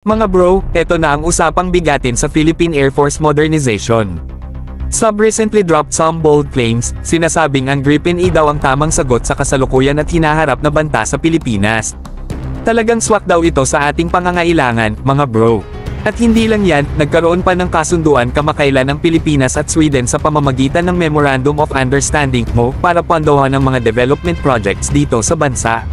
Mga bro, eto na ang usapang bigatin sa Philippine Air Force modernization. Sub recently dropped some bold claims, sinasabing ang Gripen E daw ang tamang sagot sa kasalukuyan at hinaharap na banta sa Pilipinas. Talagang swak daw ito sa ating pangangailangan, mga bro. At hindi lang yan, nagkaroon pa ng kasunduan kamakailan ng Pilipinas at Sweden sa pamamagitan ng Memorandum of Understanding mo para pondohan ng mga development projects dito sa bansa.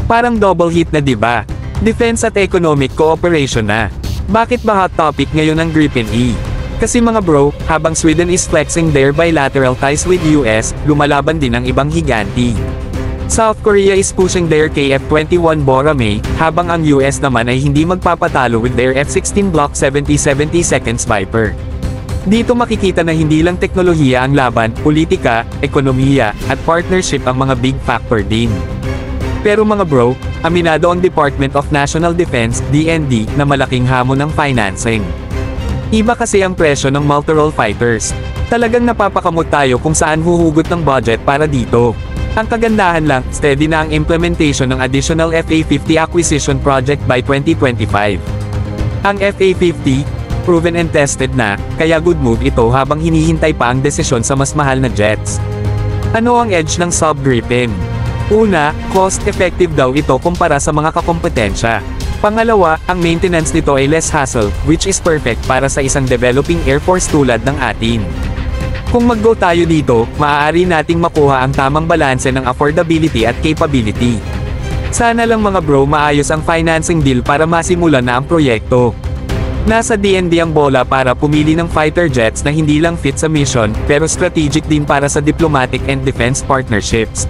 Parang double hit na, diba? Defense at economic cooperation na. Bakit ba hot topic ngayon ang Gripen E? Kasi mga bro, habang Sweden is flexing their bilateral ties with US, lumalaban din ang ibang higanti. South Korea is pushing their KF-21 Boramae, habang ang US naman ay hindi magpapatalo with their F-16 Block 70-72 Viper. Dito makikita na hindi lang teknolohiya ang laban, politika, ekonomiya, at partnership ang mga big factor din. Pero mga bro, aminado ang Department of National Defense, DND, na malaking hamon ng financing. Iba kasi ang presyo ng multi-role fighters. Talagang napapakamot tayo kung saan huhugot ng budget para dito. Ang kagandahan lang, steady na ang implementation ng additional FA-50 acquisition project by 2025. Ang FA-50, proven and tested na, kaya good move ito habang hinihintay pa ang desisyon sa mas mahal na jets. Ano ang edge ng Sub Gripen? Una, cost-effective daw ito kumpara sa mga kakompetensya. Pangalawa, ang maintenance nito ay less hassle, which is perfect para sa isang developing air force tulad ng atin. Kung mag-go tayo dito, maaari nating makuha ang tamang balanse ng affordability at capability. Sana lang mga bro maayos ang financing deal para masimulan na ang proyekto. Nasa DND ang bola para pumili ng fighter jets na hindi lang fit sa mission, pero strategic din para sa diplomatic and defense partnerships.